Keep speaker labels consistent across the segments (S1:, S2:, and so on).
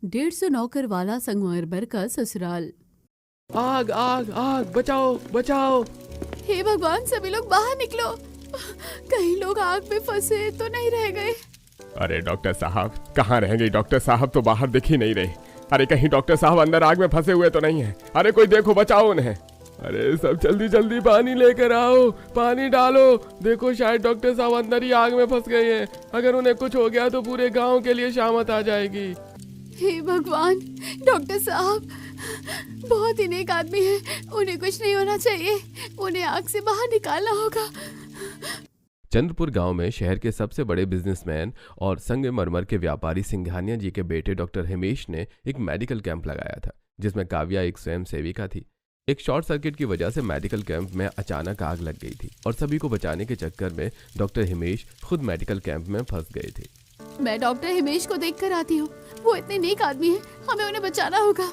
S1: 150 नौकर वाला संगमरमर का ससुराल।
S2: आग आग आग, बचाओ बचाओ।
S1: हे भगवान, सभी लोग बाहर निकलो, कहीं लोग आग में फंसे तो नहीं रह गए।
S2: अरे डॉक्टर साहब, कहाँ रहेंगे? डॉक्टर साहब तो बाहर दिख ही नहीं रहे। अरे कहीं डॉक्टर साहब अंदर आग में फंसे हुए तो नहीं है? अरे कोई देखो, बचाओ उन्हें। अरे सब जल्दी जल्दी पानी लेकर आओ, पानी डालो। देखो शायद डॉक्टर साहब अंदर ही आग में फंस गए हैं। अगर उन्हें कुछ हो गया तो पूरे गांव के लिए शामत आ जाएगी।
S1: हे भगवान, डॉक्टर साहब बहुत ही नेक आदमी है, उन्हें कुछ नहीं होना चाहिए, उन्हें आग से बाहर निकालना होगा।
S3: चंद्रपुर गांव में शहर के सबसे बड़े बिजनेसमैन और संगमरमर के व्यापारी सिंघानिया जी के बेटे डॉक्टर हिमेश ने एक मेडिकल कैंप लगाया था, जिसमें काव्या एक स्वयं सेविका थी। एक शॉर्ट सर्किट की वजह से मेडिकल कैंप में अचानक आग लग गई थी और सभी को बचाने के चक्कर में डॉक्टर हिमेश खुद मेडिकल कैंप में फंस गए थे।
S1: मैं डॉक्टर हिमेश को देख कर आती हूँ, वो इतने नेक आदमी है, हमें उन्हें बचाना होगा।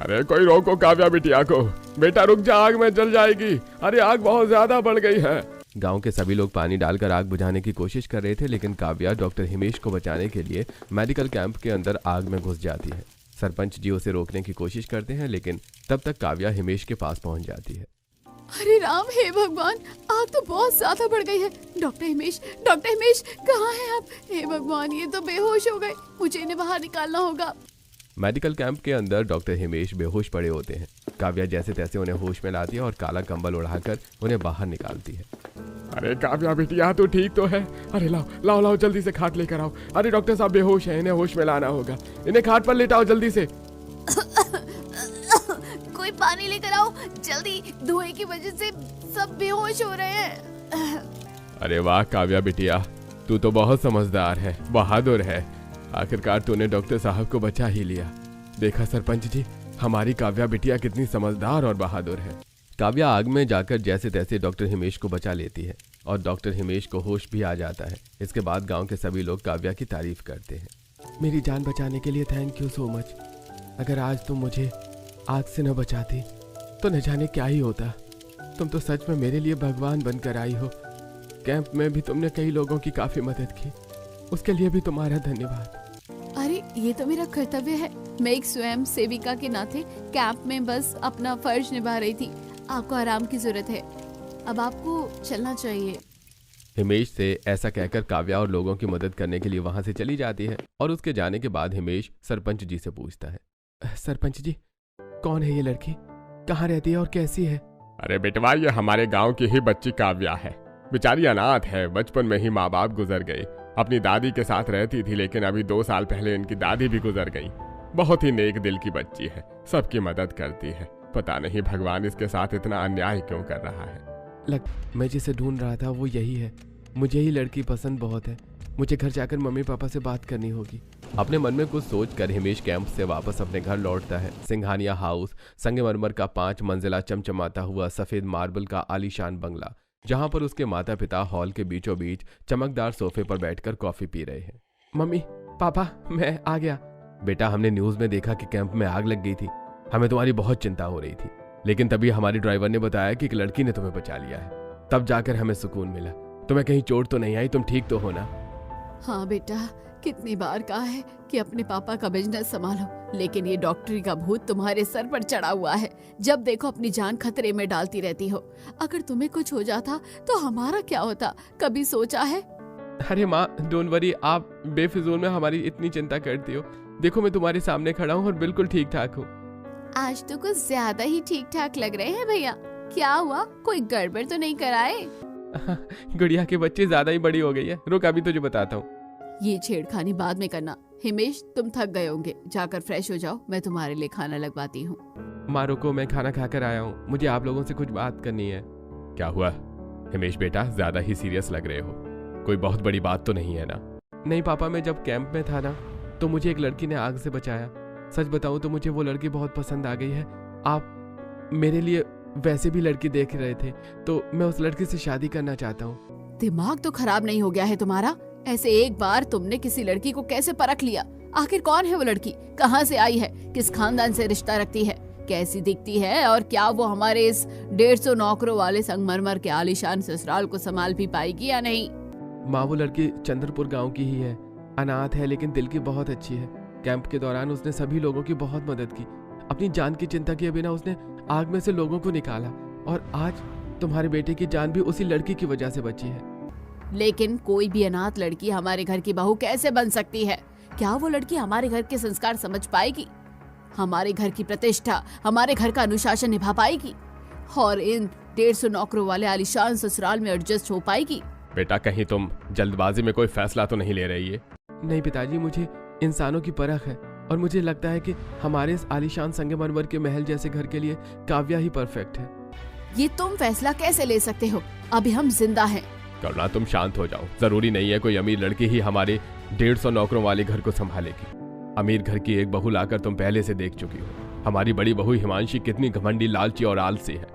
S2: अरे कोई रोको काव्या बिटिया को। बेटा रुक जा, आग में जल जाएगी। अरे आग बहुत ज्यादा बढ़ गई है।
S3: गांव के सभी लोग पानी डालकर आग बुझाने की कोशिश कर रहे थे, लेकिन काव्या डॉक्टर हिमेश को बचाने के लिए मेडिकल कैंप के अंदर आग में घुस जाती है। सरपंच जी उसे रोकने की कोशिश करते हैं, लेकिन तब तक काव्या हिमेश के पास पहुंच जाती है।
S1: अरे राम, हे भगवान, आग तो बहुत ज्यादा बढ़ गई है। डॉक्टर हिमेश कहाँ हैं आप? हे भगवान, ये तो बेहोश हो गए, मुझे इन्हें बाहर निकालना होगा।
S3: मेडिकल कैंप के अंदर डॉक्टर हिमेश बेहोश पड़े होते हैं। काव्या जैसे तैसे उन्हें होश में लाती है और काला कंबल उड़ाकर उन्हें बाहर निकालती है।
S2: अरे काव्या बिटिया, तू ठीक तो है? अरे लाओ लाओ लाओ, जल्दी से खाट लेकर आओ। अरे डॉक्टर साहब बेहोश हैं, इन्हें होश में लाना होगा। इन्हें खाट पर लेटाओ जल्दी से।
S1: कोई पानी लेकर आओ जल्दी, धुएं की वजह से सब बेहोश हो रहे हैं।
S2: अरे वाह काव्या बिटिया, तू तो बहुत समझदार है, बहादुर है। आखिरकार तूने डॉक्टर साहब को बचा ही लिया। देखा सरपंच जी, हमारी काव्या बिटिया कितनी समझदार और बहादुर है।
S3: काव्या आग में जाकर जैसे तैसे डॉक्टर हिमेश को बचा लेती है और डॉक्टर हिमेश को होश भी आ जाता है। इसके बाद गांव के सभी लोग काव्या की तारीफ करते हैं।
S2: मेरी जान बचाने के लिए थैंक यू सो मच। अगर आज तुम मुझे आग से न बचाती तो न जाने क्या ही होता। तुम तो सच में मेरे लिए भगवान बनकर आई हो। कैंप में भी तुमने कई लोगों की काफी मदद की, उसके लिए भी तुम्हारा धन्यवाद।
S1: अरे ये तो मेरा कर्तव्य है, मैं एक स्वयं सेविका के नाते कैंप में बस अपना फर्ज निभा रही थी। आपको आराम की जरूरत है, अब आपको चलना चाहिए।
S3: हिमेश से ऐसा कहकर काव्या और लोगों की मदद करने के लिए वहां से चली जाती है और उसके जाने के बाद हिमेश सरपंच जी से पूछता है,
S2: सरपंच जी, कौन है ये लड़की? कहाँ रहती है और कैसी है? अरे बेटवा, ये हमारे गांव की ही बच्ची काव्या है। बेचारी अनाथ है, बचपन में ही माँ बाप गुजर गए। अपनी दादी के साथ रहती थी, लेकिन अभी 2 साल पहले इनकी दादी भी गुजर गई। बहुत ही नेक दिल की बच्ची है, सबकी मदद करती है। पता नहीं भगवान इसके साथ इतना अन्याय क्यों कर रहा है। मैं जिसे ढूंढ रहा था वो यही है। मुझे ही लड़की पसंद बहुत है। मुझे घर जाकर मम्मी पापा से बात करनी होगी।
S3: अपने मन में कुछ सोचकर हिमेश कैंप से वापस अपने घर लौटता है। सिंघानिया हाउस संगमरमर का 5 मंजिला चमचमाता हुआ सफेद मार्बल का आलीशान बंगला, जहां पर उसके माता पिता हॉल के बीचों बीच चमकदार सोफे पर बैठकर कॉफी पी रहे हैं।
S2: मम्मी पापा, मैं आ गया।
S3: बेटा, हमने न्यूज में देखा कि कैंप में आग लग गई थी। हमें तुम्हारी बहुत चिंता हो रही थी, लेकिन तभी हमारी ड्राइवर ने बताया कि एक लड़की ने तुम्हें बचा लिया है। तब जाकर हमें सुकून मिला। तुम्हें कहीं चोट तो नहीं आई? तुम ठीक तो हो ना?
S1: हाँ बेटा, कितनी बार कहा है कि अपने पापा का बिजनेस संभालो, लेकिन ये डॉक्टरी का भूत तुम्हारे सर पर चढ़ा हुआ है। जब देखो अपनी जान खतरे में डालती रहती हो। अगर तुम्हें कुछ हो जाता तो हमारा क्या होता, कभी सोचा है?
S2: अरे माँ, डोंट वरी, आप बेफिजूल में हमारी इतनी चिंता करती हो। देखो मैं तुम्हारे सामने खड़ा हूँ और बिल्कुल ठीक ठाक हूँ।
S1: आज तो कुछ ज्यादा ही ठीक ठाक लग रहे हैं भैया। क्या हुआ, कोई गड़बड़ तो नहीं कराए?
S2: गुड़िया के बच्चे ज्यादा ही बड़ी हो गई है। रुक, अभी तुझे बताता हूँ।
S1: ये छेड़खानी बाद में करना। हिमेश, तुम थक गए होंगे, जाकर फ्रेश हो जाओ, मैं तुम्हारे लिए खाना लगवाती हूँ।
S2: माँ रुको, मैं खाना खाकर आया हूँ। मुझे आप लोगों से कुछ बात करनी है।
S3: क्या हुआ हिमेश बेटा, ज्यादा ही सीरियस लग रहे हो। कोई बहुत बड़ी बात तो नहीं है ना?
S2: नहीं पापा, मैं जब कैंप में था ना, तो मुझे एक लड़की ने आग से बचाया। सच बताऊं तो मुझे वो लड़की बहुत पसंद आ गई है। आप मेरे लिए वैसे भी लड़की देख रहे थे, तो मैं उस लड़की से शादी करना चाहता हूँ।
S1: दिमाग तो खराब नहीं हो गया है तुम्हारा? ऐसे एक बार तुमने किसी लड़की को कैसे परख लिया? आखिर कौन है वो लड़की, कहाँ से आई है, किस खानदान से रिश्ता रखती है, कैसी दिखती है, और क्या वो हमारे इस 150 नौकरों वाले संगमरमर के आलीशान ससुराल को संभाल भी पाएगी या नहीं?
S2: माँ, वो लड़की चंद्रपुर गांव की ही है। अनाथ है, लेकिन दिल की बहुत अच्छी है।
S3: कैंप के दौरान उसने सभी लोगों की बहुत मदद की। अपनी जान की चिंता किए बिना उसने आग में से लोगों को निकाला और आज तुम्हारे बेटे की जान भी उसी लड़की की वजह से बची है।
S1: लेकिन कोई भी अनाथ लड़की हमारे घर की बहू कैसे बन सकती है? क्या वो लड़की हमारे घर के संस्कार समझ पाएगी, हमारे घर की प्रतिष्ठा, हमारे घर का अनुशासन निभा पाएगी और इन 150 नौकरों वाले आलीशान ससुराल में एडजस्ट हो पाएगी?
S2: बेटा, कहीं तुम जल्दबाजी में कोई फैसला तो नहीं ले रही है?
S3: नहीं पिताजी, मुझे इंसानों की परख है और मुझे लगता है कि हमारे इस आलीशान संगमरमर के महल जैसे घर के लिए काव्या ही परफेक्ट है।
S1: ये तुम फैसला कैसे ले सकते हो? अभी हम जिंदा हैं।
S2: करुणा, तुम शांत हो जाओ। जरूरी नहीं है कोई अमीर लड़की ही हमारे 150 नौकरों वाले घर को संभालेगी। अमीर घर की एक बहू लाकर तुम पहले से देख चुकी हो। हमारी बड़ी बहू हिमांशी कितनी घमंडी, लालची और आलसी है,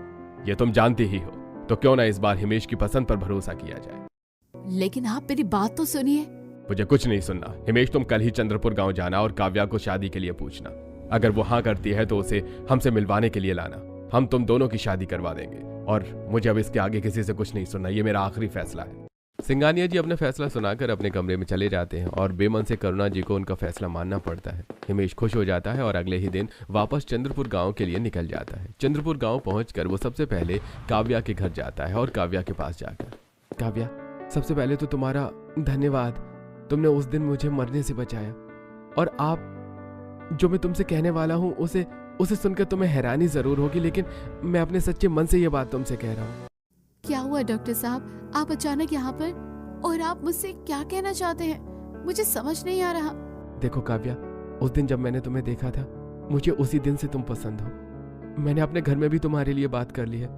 S2: ये तुम जानती ही हो। तो क्यों ना इस बार हिमेश की पसंद पर भरोसा किया जाए।
S1: लेकिन आप मेरी बात तो सुनिए।
S2: मुझे कुछ नहीं सुनना। हिमेश, तुम कल ही चंद्रपुर गांव जाना और काव्या को शादी के लिए पूछना। अगर वो हाँ करती है तो उसे हमसे मिलवाने के लिए लाना। हम तुम दोनों की शादी करवा देंगे और मुझे अब इसके आगे किसी से कुछ नहीं सुनना। ये मेरा आखिरी फैसला है।
S3: सिंघानिया जी अपना फैसला सुनाकर अपने कमरे में चले जाते हैं और बेमन से करुणा जी को उनका फैसला मानना पड़ता है। हिमेश खुश हो जाता है और अगले ही दिन वापस चंद्रपुर गांव के लिए निकल जाता है। चंद्रपुर गांव पहुंचकर वो सबसे पहले काव्या के घर जाता है और काव्या के पास जाकर, काव्या, सबसे पहले तो तुम्हारा धन्यवाद। तुमने उस दिन मुझे मरने से बचाया और आप जो मैं तुमसे कहने वाला हूँ उसे सुनकर तुम्हें हैरानी जरूर होगी, लेकिन मैं अपने सच्चे मन से ये बात तुमसे कह रहा हूँ।
S1: क्या हुआ डॉक्टर साहब, आप अचानक यहाँ पर, और आप मुझसे क्या कहना चाहते हैं? मुझे समझ नहीं आ रहा।
S3: देखो काव्या, उस दिन जब मैंने तुम्हें देखा था, मुझे उसी दिन से तुम पसंद हो। मैंने अपने घर में भी तुम्हारे लिए बात कर ली है।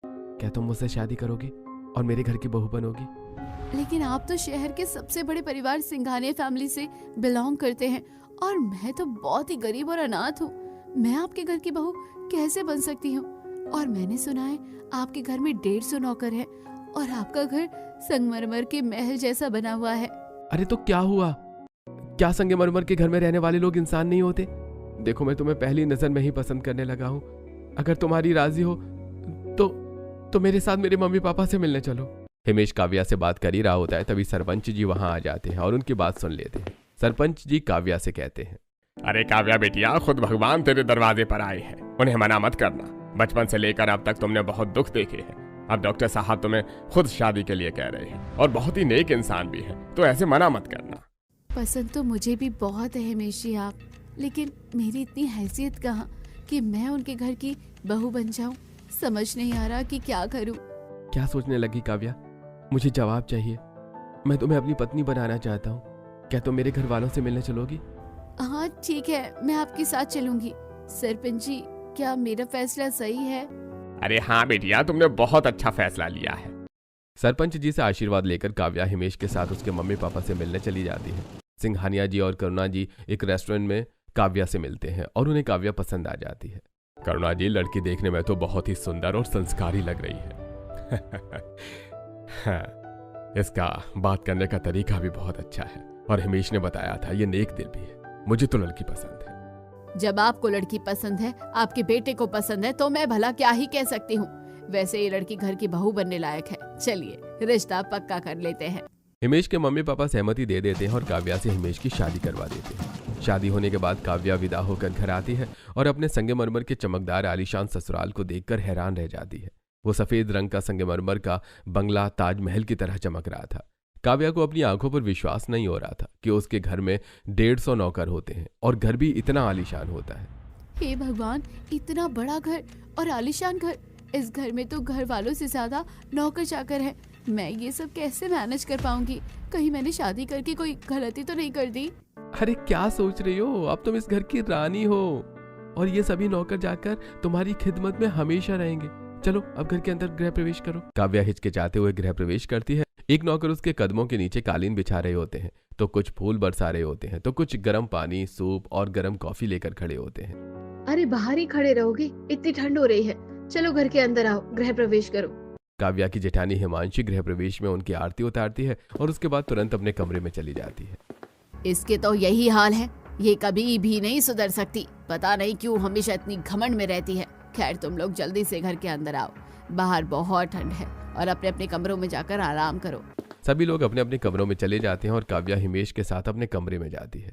S3: क्या तुम मुझसे शादी करोगी और मेरे घर की बहू बनोगी?
S1: लेकिन आप तो शहर के सबसे बड़े परिवार सिंघानिया फैमिली से बिलोंग करते हैं और मैं तो बहुत ही गरीब और अनाथ हूँ। मैं आपके घर की बहू कैसे बन सकती हूँ? और मैंने सुना है आपके घर में 150 नौकर हैं और आपका घर संगमरमर के महल जैसा बना हुआ है।
S3: अरे तो क्या हुआ? क्या संगमरमर के घर में रहने वाले लोग इंसान नहीं होते? देखो, मैं तुम्हें पहली नजर में ही पसंद करने लगा हूँ। अगर तुम्हारी राजी हो तो मेरे साथ मेरे मम्मी पापा से मिलने चलो। हिमेश काव्या से बात कर ही रहा होता है, तभी सरपंच जी वहां आ जाते हैं और उनकी बात सुन लेते हैं। सरपंच जी काव्या से कहते हैं,
S2: अरे काव्या बेटिया, खुद भगवान तेरे दरवाजे पर आए हैं, उन्हें मना मत करना। बचपन से लेकर अब तक तुमने बहुत दुख देखे हैं। अब डॉक्टर साहब तुम्हें खुद शादी के लिए कह रहे हैं और बहुत ही नेक इंसान भी है, तो ऐसे मना मत करना।
S1: पसंद तो मुझे भी बहुत है हिमेश जी आप, लेकिन मेरी इतनी हैसियत कहाँ कि मैं उनके घर की बहू बन जाऊं। समझ नहीं आ रहा कि क्या करूं।
S3: क्या सोचने लगी काव्या? मुझे जवाब चाहिए। मैं तुम्हें अपनी पत्नी बनाना चाहता हूँ। क्या तुम मेरे घर वालों से मिलने चलोगी?
S1: हाँ ठीक है, मैं आपके साथ चलूंगी। सरपंच जी, क्या मेरा फैसला सही है?
S2: अरे हाँ बेटिया, तुमने बहुत अच्छा फैसला लिया है।
S3: सरपंच जी से आशीर्वाद लेकर काव्या हिमेश के साथ उसके मम्मी पापा से मिलने चली जाती है। सिंघानिया जी और करुणा जी एक रेस्टोरेंट में काव्या से मिलते हैं और उन्हें काव्या पसंद आ जाती है।
S2: करुणा जी, लड़की देखने में तो बहुत ही सुंदर और संस्कारी लग रही है। इसका बात करने का तरीका भी बहुत अच्छा है और हिमेश ने बताया था ये नेक दिल भी है। मुझे तो लड़की पसंद है।
S1: जब आपको लड़की पसंद है, आपके बेटे को पसंद है, तो मैं भला क्या ही कह सकती हूँ। वैसे ये लड़की घर की बहू बनने लायक है। चलिए रिश्ता पक्का कर लेते हैं।
S3: हिमेश के मम्मी पापा सहमति दे देते हैं और काव्या से हिमेश की शादी करवा देते हैं। शादी होने के बाद काव्या विदा होकर घर आती है और अपने संगमरमर के चमकदार आलीशान ससुराल को देखकर हैरान रह जाती है। वो सफेद रंग का संगमरमर का बंगला ताजमहल की तरह चमक रहा था। काव्या को अपनी आंखों पर विश्वास नहीं हो रहा था कि उसके घर में 150 नौकर होते हैं और घर भी इतना आलीशान होता है।
S1: हे भगवान, इतना बड़ा घर और आलीशान घर। इस घर में तो घर वालों से ज्यादा नौकर चाकर हैं। मैं ये सब कैसे मैनेज कर पाऊंगी? कहीं मैंने शादी करके कोई गलती तो नहीं कर दी?
S3: अरे क्या सोच रही हो? अब तुम इस घर की रानी हो और ये सभी नौकर जाकर तुम्हारी खिदमत में हमेशा रहेंगे। चलो अब घर के अंदर गृह प्रवेश करो। काव्या हिचकिचाते हुए गृह प्रवेश करती है। एक नौकर उसके कदमों के नीचे कालीन बिछा रहे होते हैं, तो कुछ फूल बरसा रहे होते हैं, तो कुछ गर्म पानी, सूप और गर्म कॉफी लेकर खड़े होते हैं।
S1: अरे बाहर ही खड़े रहोगे? इतनी ठंड हो रही है। चलो घर के अंदर आओ, गृह प्रवेश करो।
S3: काव्या की जेठानी हिमांशी गृह प्रवेश में उनकी आरती उतारती है और उसके बाद तुरंत अपने कमरे में चली जाती है।
S1: इसके तो यही हाल है, ये कभी भी नहीं सुधर सकती। पता नहीं क्यों हमेशा इतनी घमंड में रहती है। खैर, तुम लोग जल्दी से घर के अंदर आओ। बाहर बहुत ठंड है और अपने अपने कमरों में जाकर आराम करो।
S3: सभी लोग अपने अपने कमरों में चले जाते हैं और काव्या हिमेश के साथ अपने कमरे में जाती है।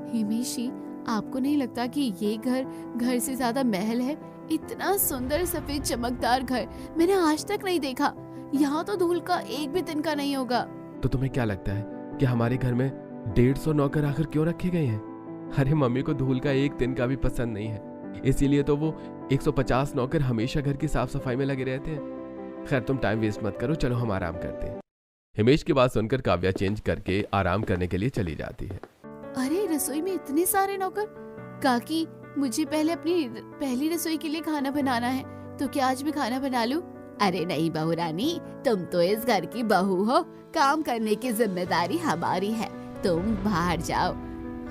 S1: हिमेशी, आपको नहीं लगता कि ये घर से ज्यादा महल है? इतना सुंदर सफेद चमकदार घर मैंने आज तक नहीं देखा। यहाँ तो धूल का एक भी तिनका नहीं होगा।
S3: तो तुम्हें क्या लगता है कि हमारे घर में 150 नौकर आखिर क्यों रखे गए हैं? अरे मम्मी को धूल का एक तिनका भी पसंद नहीं है, इसीलिए तो वो 150 नौकर हमेशा घर की साफ सफाई में लगे रहते हैं। खैर तुम टाइम वेस्ट मत करो, चलो हम आराम करते हैं। हिमेश की बात सुनकर काव्या चेंज करके आराम करने के लिए चली जाती है।
S1: अरे रसोई में इतने सारे नौकर? काकी, मुझे पहले अपनी पहली रसोई के लिए खाना बनाना है, तो क्या आज मैं खाना बना लूं? अरे नहीं बहू रानी, तुम तो इस घर की बहू हो, काम करने की जिम्मेदारी हमारी है। तुम बाहर जाओ,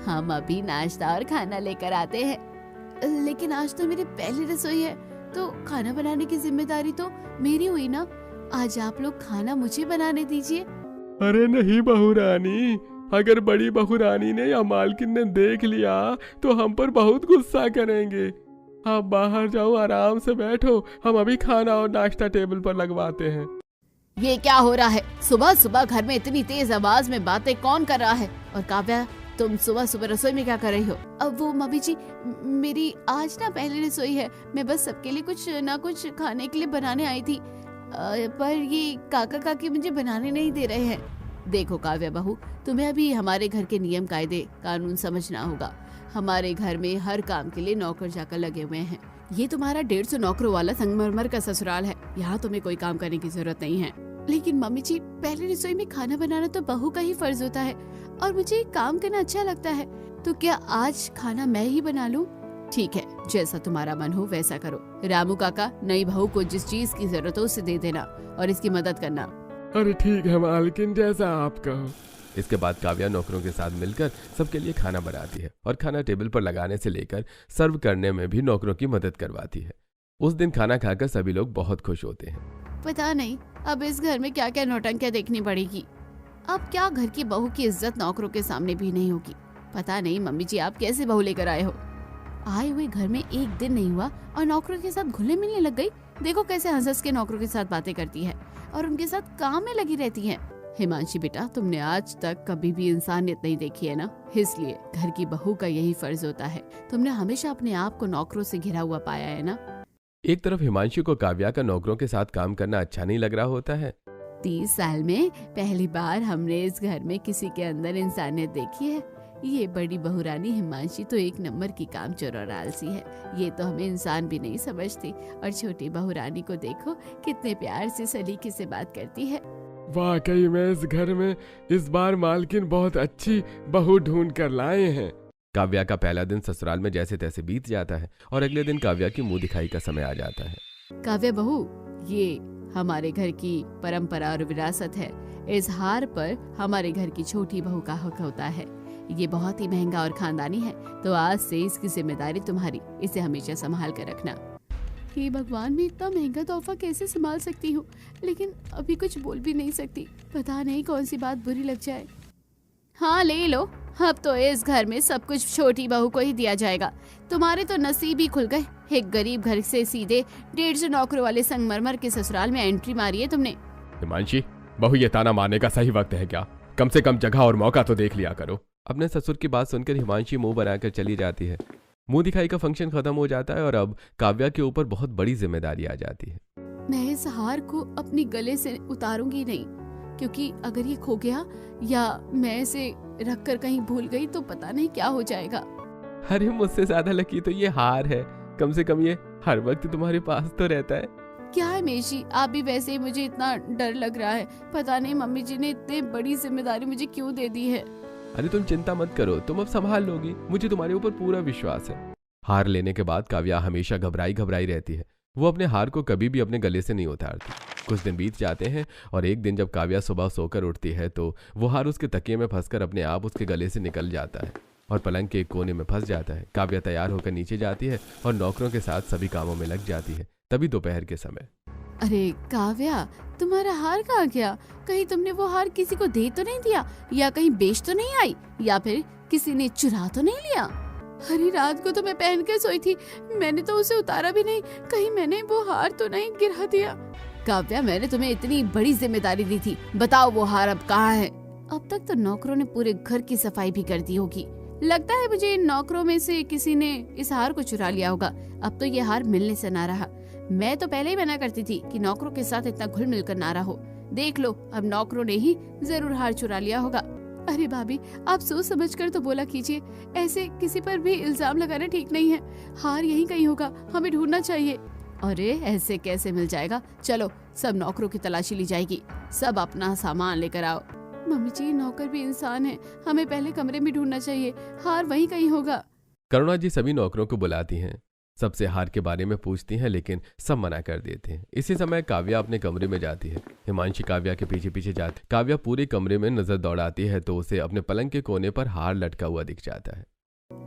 S1: हम अभी नाश्ता और खाना लेकर आते हैं। लेकिन आज तो मेरी पहली रसोई है, तो खाना बनाने की जिम्मेदारी तो मेरी हुई ना। आज आप लोग खाना मुझे बनाने दीजिए।
S2: अरे नहीं बहू रानी, अगर बड़ी बहू रानी ने या मालकिन ने देख लिया तो हम पर बहुत गुस्सा करेंगे। आप बाहर जाओ, आराम से बैठो, हम अभी खाना और नाश्ता टेबल पर लगवाते हैं।
S1: ये क्या हो रहा है? सुबह सुबह घर में इतनी तेज आवाज में बातें कौन कर रहा है? और काव्या, तुम सुबह सुबह रसोई में क्या कर रही हो? अब वो मम्मी जी, मेरी आज ना पहली रसोई है, मैं बस सबके लिए कुछ ना कुछ खाने के लिए बनाने आई थी, पर ये काका काकी मुझे बनाने नहीं दे रहे हैं। देखो काव्या बहू, तुम्हें अभी हमारे घर के नियम कायदे कानून समझना होगा। हमारे घर में हर काम के लिए नौकर जाकर लगे हुए हैं। ये तुम्हारा 150 नौकरों वाला संगमरमर का ससुराल है, यहाँ तुम्हें कोई काम करने की जरूरत नहीं है। लेकिन मम्मी जी, पहली रसोई में खाना बनाना तो बहू का ही फर्ज होता है, और मुझे काम करना अच्छा लगता है, तो क्या आज खाना मैं ही बना लूं? ठीक है, जैसा तुम्हारा मन हो वैसा करो। रामू काका, नई बहू को जिस चीज की जरूरत हो उसे दे देना और इसकी मदद करना।
S2: अरे ठीक है मालकिन, जैसा आप कहो।
S3: इसके बाद काव्या नौकरों के साथ मिलकर सबके लिए खाना बनाती है और खाना टेबल पर लगाने से लेकर सर्व करने में भी नौकरों की मदद करवाती है। उस दिन खाना खाकर सभी लोग बहुत खुश होते हैं।
S1: पता नहीं अब इस घर में क्या क्या नौटंकियां देखनी पड़ेगी। अब क्या घर की बहू की इज्जत नौकरों के सामने भी नहीं होगी। पता नहीं मम्मी जी, आप कैसे बहू लेकर आए हो? आए हुए घर में एक दिन नहीं हुआ और नौकरों के साथ घुलने मिलने लग गई। देखो कैसे हंस के नौकरों के साथ बातें करती है और उनके साथ काम में लगी रहती है। हिमांशी बेटा, तुमने आज तक कभी भी इंसानियत नहीं देखी है ना, इसलिए घर की बहू का यही फर्ज होता है। तुमने हमेशा अपने आप को नौकरों से घिरा हुआ पाया है ना।
S3: एक तरफ हिमांशी को काव्या का नौकरों के साथ काम करना अच्छा नहीं लग रहा होता है।
S1: 30 साल में पहली बार हमने इस घर में किसी के अंदर इंसानियत देखी है। ये बड़ी बहुरानी हिमांशी तो एक नंबर की कामचोर और आलसी है। ये तो हमें इंसान भी नहीं समझती। और छोटी बहुरानी को देखो, कितने प्यार से सलीके से बात करती है।
S2: वाकई में इस घर में इस बार मालकिन बहुत अच्छी बहू ढूंढ कर लाए हैं।
S3: काव्या का पहला दिन ससुराल में जैसे तैसे बीत जाता है और अगले दिन काव्या की मुंह दिखाई का समय आ जाता है।
S1: काव्या बहू, ये हमारे घर की परंपरा और विरासत है। इस हार पर हमारे घर की छोटी बहू का हक होता है। ये बहुत ही महंगा और खानदानी है, तो आज से इसकी जिम्मेदारी तुम्हारी। इसे हमेशा संभाल कर रखना। हे भगवान, मैं इतना महंगा तोहफा कैसे संभाल सकती हूँ, लेकिन अभी कुछ बोल भी नहीं सकती। पता नहीं कौन सी बात बुरी लग जाए। हाँ ले लो, अब तो इस घर में सब कुछ छोटी बहू को ही दिया जाएगा। तुम्हारे तो नसीब ही खुल गए। एक गरीब घर से सीधे 150 नौकरों वाले संगमरमर के ससुराल में एंट्री मारी है तुमने।
S2: हिमांशी बहू, ये ताना मारने का सही वक्त है क्या? कम से कम जगह और मौका तो देख लिया करो।
S3: अपने ससुर की बात सुनकर हिमांशी मुंह बनाकर चली जाती है। मुंह दिखाई का फंक्शन खत्म हो जाता है और अब काव्या के ऊपर बहुत बड़ी जिम्मेदारी आ जाती है।
S1: मैं इस हार को अपनी गले से उतारूंगी नहीं, क्योंकि अगर ये खो गया या मैं इसे रख कर कहीं भूल गई तो पता नहीं क्या हो जाएगा।
S3: अरे मुझसे ज्यादा लकी तो ये हार है। कम से कम ये हर वक्त तुम्हारे पास तो रहता है।
S1: क्या है मेशी, आप भी वैसे ही मुझे इतना डर लग रहा है। पता नहीं मम्मी जी ने इतनी बड़ी जिम्मेदारी मुझे क्यों दे दी है।
S3: अरे तुम चिंता मत करो, तुम अब संभाल लोगी। मुझे तुम्हारे ऊपर पूरा विश्वास है। हार लेने के बाद काव्या हमेशा घबराई रहती है। वो अपने हार को कभी भी अपने गले से नहीं उतारती। कुछ दिन बीत जाते हैं और एक दिन जब काव्या सुबह सोकर उठती है तो वो हार उसके तकिए में फंसकर अपने आप उसके गले से निकल जाता है और पलंग के एक कोने में फंस जाता है। काव्या तैयार होकर नीचे जाती है और नौकरों के साथ सभी कामों में लग जाती है। तभी दोपहर के समय,
S1: अरे काव्या, तुम्हारा हार कहाँ गया? कहीं तुमने वो हार किसी को दे तो नहीं दिया, या कहीं बेच तो नहीं आई, या फिर किसी ने चुरा तो नहीं लिया? अरे रात को तो मैं पहन के सोई थी, मैंने तो उसे उतारा भी नहीं। कहीं मैंने वो हार तो नहीं गिरा दिया? काव्या, मैंने तुम्हें इतनी बड़ी जिम्मेदारी दी थी, बताओ वो हार अब कहाँ है? अब तक तो नौकरों ने पूरे घर की सफाई भी कर दी होगी, लगता है मुझे इन नौकरों में से किसी ने इस हार को चुरा लिया होगा। अब तो ये हार मिलने से ना रहा। मैं तो पहले ही मना करती थी कि नौकरों के साथ इतना घुल मिलकर ना रहो। देख लो, अब नौकरों ने ही जरूर हार चुरा लिया होगा। अरे भाभी, आप सोच समझ कर तो बोला कीजिए, ऐसे किसी पर भी इल्जाम लगाना ठीक नहीं है। हार यहीं कहीं होगा, हमें ढूंढना चाहिए। अरे ऐसे कैसे मिल जाएगा? चलो, सब नौकरों की तलाशी ली जाएगी। सब अपना सामान लेकर आओ। मम्मी जी, नौकर भी इंसान है, हमें पहले कमरे में ढूंढना चाहिए। हार वहीं कहीं होगा।
S3: करुणा जी सभी नौकरों को बुलाती हैं, सबसे हार के बारे में पूछती हैं, लेकिन सब मना कर देते हैं। इसी समय काव्या अपने कमरे में जाती है। हिमांशी काव्या के पीछे पीछे जाती। काव्या पूरे कमरे में नजर दौड़ाती है तो उसे अपने पलंग के कोने पर हार लटका हुआ दिख जाता है।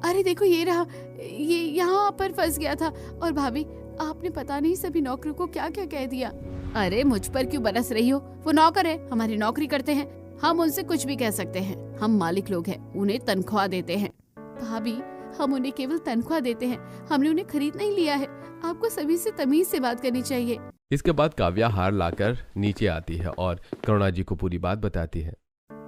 S1: अरे देखो, ये रहा, ये यहाँ पर फंस गया था। और भाभी, आपने पता नहीं सभी नौकरों को क्या क्या कह दिया। अरे मुझ पर क्यों बरस रही हो? वो नौकर है, हमारी नौकरी करते हैं, हम उनसे कुछ भी कह सकते हैं। हम मालिक लोग हैं, उन्हें तनख्वाह देते हैं। भाभी, हम उन्हें केवल तनख्वाह देते हैं, हमने उन्हें खरीद नहीं लिया है। आपको सभी से तमीज से बात करनी चाहिए।
S3: इसके बाद काव्या हार लाकर नीचे आती है और करुणा जी को पूरी बात बताती है।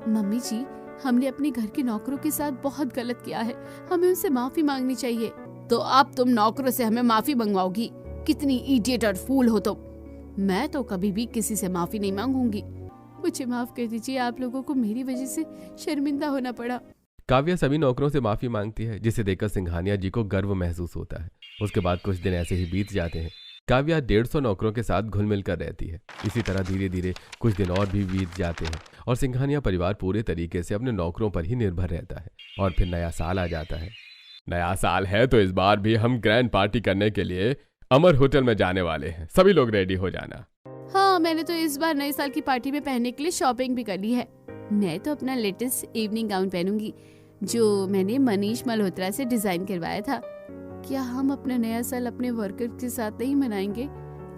S1: मम्मी जी, हमने अपने घर के नौकरों के साथ बहुत गलत किया है, हमें उनसे माफी मांगनी चाहिए। तो अब तुम नौकरों से हमें माफी मंगवाओगी? कितनी इडियट और फूल हो तुम। मैं तो कभी भी किसी से माफी नहीं मांगूंगी। मुझे माफ कर दीजिए, आप लोगों को मेरी वजह से शर्मिंदा होना पड़ा।
S3: काव्या सभी नौकरों से माफी मांगती है, जिसे देखकर सिंघानिया जी को गर्व महसूस होता है। उसके बाद कुछ दिन ऐसे ही बीत जाते हैं। काव्या 150 नौकरों के साथ घुल मिल कर रहती है। इसी तरह धीरे धीरे कुछ दिन और भी बीत जाते हैं और सिंघानिया परिवार पूरे तरीके से अपने नौकरों पर ही निर्भर रहता है। और फिर नया साल आ जाता है।
S2: नया साल है तो इस बार भी हम ग्रैंड पार्टी करने के लिए अमर होटल में जाने वाले हैं। सभी लोग रेडी हो जाना।
S1: हाँ, मैंने तो इस बार नए साल की पार्टी में पहनने के लिए शॉपिंग भी कर ली है। मैं तो अपना लेटेस्ट इवनिंग गाउन पहनूंगी, जो मैंने मनीष मल्होत्रा से डिजाइन करवाया था। क्या हम अपना नया साल अपने वर्कर के साथ नहीं मनाएंगे?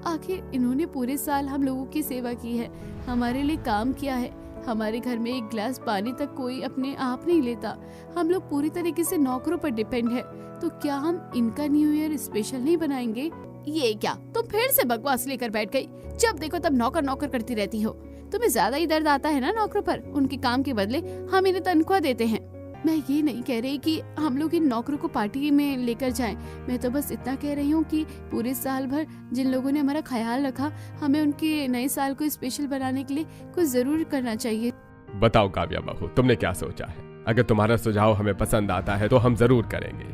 S1: आखिर इन्होंने पूरे साल हम लोगों की सेवा की है, हमारे लिए काम किया है। हमारे घर में एक गिलास पानी तक कोई अपने आप नहीं लेता। हम लोग पूरी तरीके से नौकरों पर डिपेंड है। तो क्या हम इनका न्यू ईयर स्पेशल नहीं बनाएंगे? ये क्या, तुम फिर से बकवास लेकर बैठ गई? जब देखो तब नौकर नौकर करती रहती हो। तुम्हें ज्यादा ही दर्द आता है ना नौकरों पर। उनके काम के बदले हम इन्हें तनख्वाह देते हैं। मैं ये नहीं कह रही कि हम लोग इन नौकरों को पार्टी में लेकर जाएं। मैं तो बस इतना कह रही हूँ कि पूरे साल भर जिन लोगों ने हमारा ख्याल रखा, हमें उनके नए साल को स्पेशल बनाने के लिए कुछ जरूर करना चाहिए।
S2: बताओ काव्या बहू, तुमने क्या सोचा है? अगर तुम्हारा सुझाव हमें पसंद आता है तो हम जरूर करेंगे।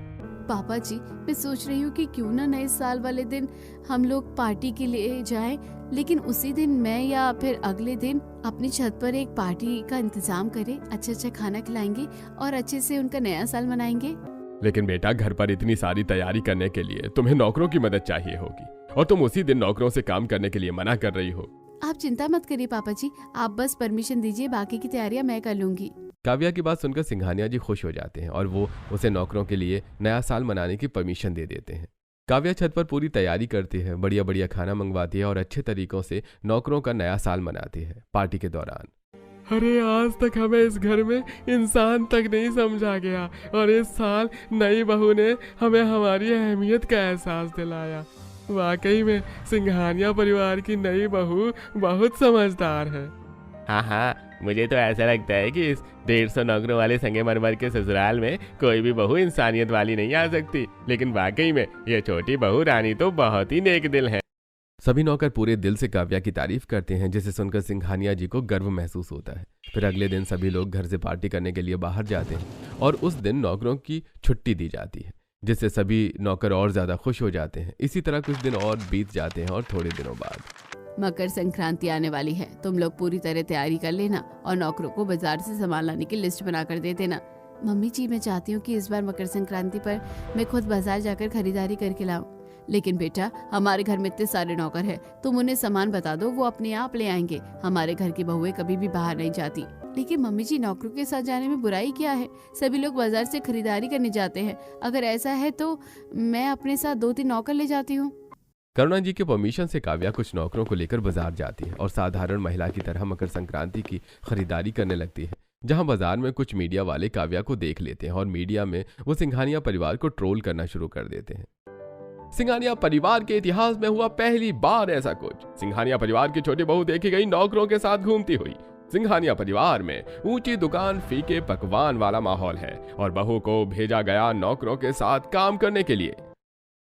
S1: पापा जी, मैं सोच रही हूँ कि क्यों ना नए साल वाले दिन हम लोग पार्टी के लिए जाएं, लेकिन उसी दिन मैं या फिर अगले दिन अपनी छत पर एक पार्टी का इंतजाम करें। अच्छा खाना खिलाएंगे और अच्छे से उनका नया साल मनाएंगे।
S2: लेकिन बेटा, घर पर इतनी सारी तैयारी करने के लिए तुम्हें नौकरों की मदद चाहिए होगी और तुम उसी दिन नौकरों से काम करने के लिए मना कर रही हो।
S1: आप चिंता मत करिए पापा जी, आप बस परमिशन दीजिए, बाकी की तैयारियां मैं कर लूंगी।
S3: काव्या की बात सुनकर सिंघानिया जी खुश हो जाते हैं और वो उसे नौकरों के लिए नया साल मनाने की परमिशन दे देते हैं। काव्या छत पर पूरी तैयारी करती है, बढ़िया बढ़िया खाना मंगवाती है और अच्छे तरीकों से नौकरों का नया साल मनाती है। पार्टी के दौरान,
S2: अरे आज तक हमें इस घर में इंसान तक नहीं समझा गया और इस साल नई बहू ने हमें हमारी अहमियत का एहसास दिलाया। वाकई में सिंघानिया परिवार की नई बहू बहुत समझदार है। हाँ, मुझे तो ऐसा लगता है कि इस 150 नौकरों वाले संगमरमर के ससुराल में कोई भी बहू इंसानियत वाली नहीं आ सकती। लेकिन वाकई में ये छोटी बहू रानी तो बहुत ही नेक दिल है।
S3: सभी नौकर पूरे दिल से काव्या की तारीफ करते हैं, जिसे सुनकर सिंघानिया जी को गर्व महसूस होता है। फिर अगले दिन सभी लोग घर से पार्टी करने के लिए बाहर जाते हैं और उस दिन नौकरों की छुट्टी दी जाती है, जिससे सभी नौकर और ज्यादा खुश हो जाते हैं। इसी तरह कुछ दिन और बीत जाते हैं और थोड़े दिनों बाद
S1: मकर संक्रांति आने वाली है। तुम लोग पूरी तरह तैयारी कर लेना और नौकरों को बाजार से सामान लाने की लिस्ट बना कर दे देना। मम्मी जी, मैं चाहती हूँ कि इस बार मकर संक्रांति पर मैं खुद बाजार जाकर खरीदारी करके लाऊं। लेकिन बेटा, हमारे घर में इतने सारे नौकर हैं, तुम उन्हें सामान बता दो, वो अपने आप ले आएंगे। हमारे घर की बहुएं कभी भी बाहर नहीं जाती। लेकिन मम्मी जी, नौकरों के साथ जाने में बुराई क्या है? सभी लोग बाजार से खरीदारी करने जाते हैं। अगर ऐसा है तो मैं अपने साथ 2-3 नौकर ले जाती हूँ।
S3: करुणा जी के परमिशन से काव्या कुछ नौकरों को लेकर बाजार जाती है और साधारण महिला की तरह मकर संक्रांति की खरीदारी करने लगती है। जहां बाजार में कुछ मीडिया वाले काव्या को देख लेते हैं और मीडिया में वो सिंघानिया परिवार को ट्रोल करना शुरू कर देते हैं। सिंघानिया परिवार के इतिहास में हुआ पहली बार ऐसा कुछ। सिंघानिया परिवार की छोटी बहू देखी गई नौकरों के साथ घूमती हुई।
S2: सिंघानिया परिवार में ऊंची दुकान, फीके पकवान वाला माहौल है और बहू को भेजा गया नौकरों के साथ काम करने के लिए।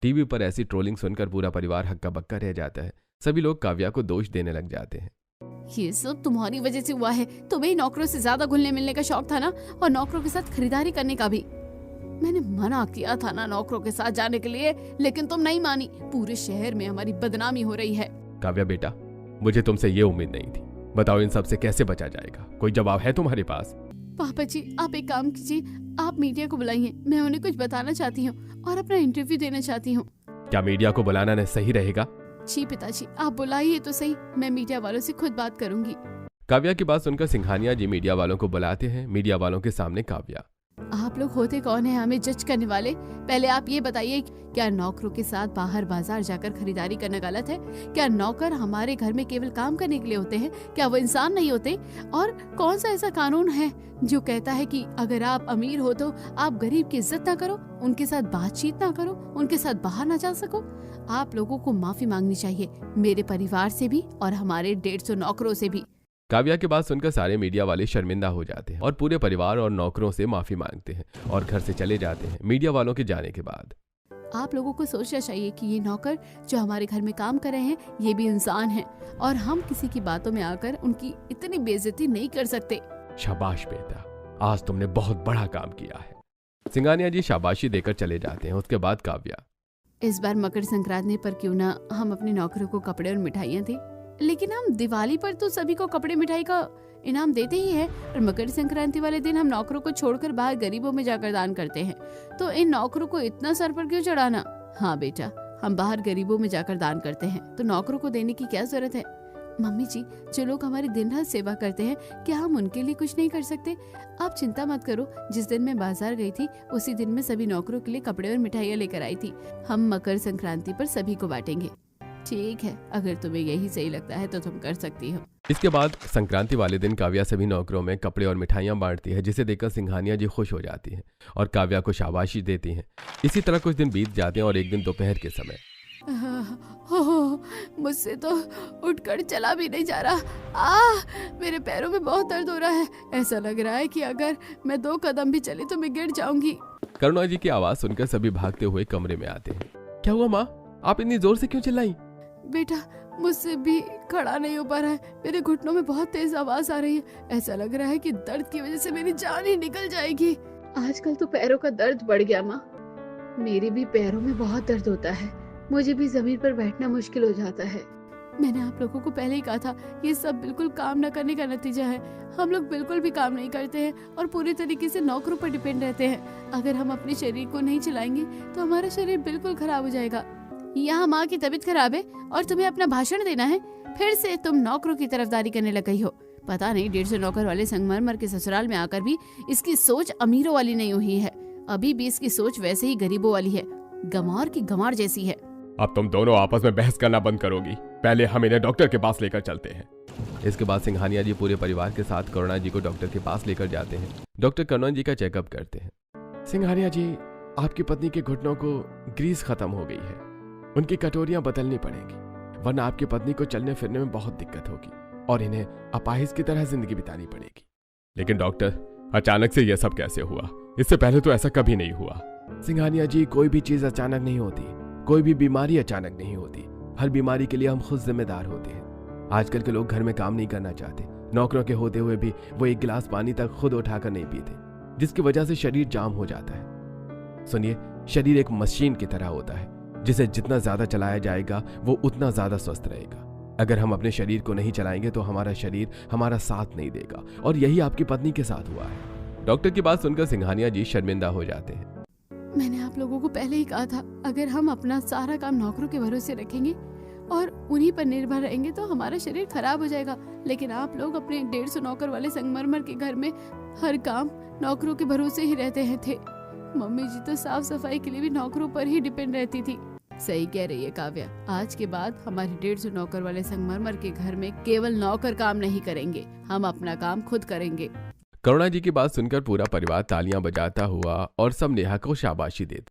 S3: टीवी पर ऐसी ट्रोलिंग सुनकर पूरा परिवार हक्का बक्का रह जाता है। सभी लोग काव्या को दोष देने लग जाते हैं।
S1: ये सब तुम्हारी वजह से हुआ है। तुम्हें ही नौकरों से ज्यादा घुलने मिलने का शौक था ना, और नौकरों के साथ खरीदारी करने का भी। मैंने मना किया था ना नौकरों के साथ जाने के लिए, लेकिन तुम नहीं मानी। पूरे शहर में हमारी बदनामी हो रही है।
S3: काव्या बेटा, मुझे तुमसे ये उम्मीद नहीं थी। बताओ इन सब से कैसे बचा जाएगा? कोई जवाब है तुम्हारे पास?
S1: पापा जी, आप एक काम कीजिए, आप मीडिया को बुलाइए। मैं उन्हें कुछ बताना चाहती हूँ और अपना इंटरव्यू देना चाहती हूँ।
S3: क्या मीडिया को बुलाना ने सही रहेगा?
S1: जी पिताजी, आप बुलाइए तो सही। मैं मीडिया वालों से खुद बात करूंगी।
S3: काव्या की बात सुनकर सिंघानिया जी मीडिया वालों को बुलाते हैं। मीडिया वालों के सामने काव्या,
S1: आप लोग होते कौन है हमें जज करने वाले? पहले आप ये बताइए, क्या नौकरों के साथ बाहर बाजार जाकर खरीदारी करना गलत है? क्या नौकर हमारे घर में केवल काम करने के लिए होते हैं? क्या वो इंसान नहीं होते? और कौन सा ऐसा कानून है जो कहता है कि अगर आप अमीर हो तो आप गरीब की इज्जत ना करो, उनके साथ बातचीत ना करो, उनके साथ बाहर ना जा सको? आप लोगों को माफी मांगनी चाहिए, मेरे परिवार से भी और हमारे 150 नौकरों से भी।
S3: काव्या की बात सुनकर सारे मीडिया वाले शर्मिंदा हो जाते हैं और पूरे परिवार और नौकरों से माफी मांगते हैं और घर से चले जाते हैं। मीडिया वालों के जाने के बाद
S1: आप लोगों को सोचना चाहिए कि ये नौकर जो हमारे घर में काम कर रहे हैं, ये भी इंसान हैं और हम किसी की बातों में आकर उनकी इतनी बेइज्जती नहीं कर सकते।
S3: शाबाश बेटा, आज तुमने बहुत बड़ा काम किया है। सिंघानिया जी शाबाशी देकर चले जाते हैं। उसके बाद काव्या,
S1: इस बार मकर संक्रांति पर क्यों ना हम अपने नौकरों को कपड़े और मिठाइयाँ दें? लेकिन हम दिवाली पर तो सभी को कपड़े मिठाई का इनाम देते ही हैं, और मकर संक्रांति वाले दिन हम नौकरों को छोड़कर बाहर गरीबों में जाकर दान करते हैं। तो इन नौकरों को इतना सर पर क्यों चढ़ाना? हाँ बेटा, हम बाहर गरीबों में जाकर दान करते हैं तो नौकरों को देने की क्या जरूरत है? मम्मी जी, जो लोग हमारी दिन रात सेवा करते हैं, क्या हम उनके लिए कुछ नहीं कर सकते? आप चिंता मत करो, जिस दिन मैं बाजार गई थी उसी दिन मैं सभी नौकरों के लिए कपड़े और मिठाइयाँ लेकर आई थी। हम मकर संक्रांति पर सभी को बांटेंगे। ठीक है, अगर तुम्हें यही सही लगता है तो तुम कर सकती हो।
S3: इसके बाद संक्रांति वाले दिन काव्या सभी नौकरों में कपड़े और मिठाइयां बांटती है, जिसे देखकर सिंघानिया जी खुश हो जाती हैं और काव्या को शाबाशी देती हैं। इसी तरह कुछ दिन बीत जाते हैं और एक दिन दोपहर के समय,
S1: मुझसे तो उठकर चला भी नहीं जा रहा। मेरे पैरों में बहुत दर्द हो रहा है। ऐसा लग रहा है कि अगर मैं 2 कदम भी चली तो मैं गिर जाऊंगी।
S3: करुणा जी की आवाज सुनकर सभी भागते हुए कमरे में आते हैं। क्या हुआ माँ, आप इतनी जोर से क्यों चिल्लाई?
S1: बेटा, मुझसे भी खड़ा नहीं हो पा रहा है। मेरे घुटनों में बहुत तेज आवाज आ रही है। ऐसा लग रहा है कि दर्द की वजह से मेरी जान ही निकल जाएगी। आजकल तो पैरों का दर्द बढ़ गया माँ। मेरे भी पैरों में बहुत दर्द होता है। मुझे भी जमीन पर बैठना मुश्किल हो जाता है। मैंने आप लोगों को पहले ही कहा था, ये सब बिल्कुल काम न करने का नतीजा है। हम लोग बिल्कुल भी काम नहीं करते हैं और पूरी तरीके से नौकरों पर डिपेंड रहते हैं। अगर हम अपने शरीर को नहीं चलाएंगे तो हमारा शरीर बिल्कुल खराब हो जाएगा। यहाँ माँ की तबीयत खराब है और तुम्हें अपना भाषण देना है। फिर से तुम नौकरों की तरफदारी करने लग गई हो। पता नहीं 150 नौकर वाले संगमरमर के ससुराल में आकर भी इसकी सोच अमीरों वाली नहीं हुई है। अभी भी इसकी सोच वैसे ही गरीबों वाली है, गंवार की गंवार जैसी है।
S2: अब तुम दोनों आपस में बहस करना बंद करोगी? पहले हम इन्हें डॉक्टर के पास लेकर चलते हैं।
S3: इसके बाद सिंघानिया जी पूरे परिवार के साथ करुणा जी को डॉक्टर के पास लेकर जाते हैं। डॉक्टर करुणा जी का चेकअप करते हैं।
S2: सिंघानिया जी, आपकी पत्नी के घुटनों को ग्रीस खत्म हो गई है। उनकी कटोरियां बदलनी पड़ेंगी, वरना आपकी पत्नी को चलने फिरने में बहुत दिक्कत होगी और इन्हें अपाहिज की तरह जिंदगी बितानी पड़ेगी। लेकिन डॉक्टर, अचानक से यह सब कैसे हुआ? इससे पहले तो ऐसा कभी नहीं हुआ।
S3: सिंघानिया जी, कोई भी चीज अचानक नहीं होती, कोई भी बीमारी अचानक नहीं होती। हर बीमारी के लिए हम खुद जिम्मेदार होते हैं। आजकल के लोग घर में काम नहीं करना चाहते। नौकरों के होते हुए भी वो एक गिलास पानी तक खुद उठाकर नहीं पीते, जिसकी वजह से शरीर जाम हो जाता है। सुनिए, शरीर एक मशीन की तरह होता है, जिसे जितना ज्यादा चलाया जाएगा वो उतना ज्यादा स्वस्थ रहेगा। अगर हम अपने शरीर को नहीं चलाएंगे तो हमारा शरीर हमारा साथ नहीं देगा, और यही आपकी पत्नी के साथ हुआ है। डॉक्टर की बात सुनकर सिंघानिया जी शर्मिंदा हो जाते हैं।
S1: मैंने आप लोगों को पहले ही कहा था, अगर हम अपना सारा काम नौकरों के भरोसे रखेंगे और उन्हीं पर निर्भर रहेंगे तो हमारा शरीर खराब हो जाएगा। लेकिन आप लोग अपने 150 नौकर वाले संगमरमर के घर में हर काम नौकरों के भरोसे ही रहते हैं थे। मम्मी जी तो साफ सफाई के लिए भी नौकरों पर ही डिपेंड रहती थी। सही कह रही है काव्या, आज के बाद हमारे 150 नौकर वाले संगमरमर के घर में केवल नौकर काम नहीं करेंगे, हम अपना काम खुद करेंगे।
S3: करुणा जी की बात सुनकर पूरा परिवार तालियां बजाता हुआ और सब नेहा को शाबाशी देता।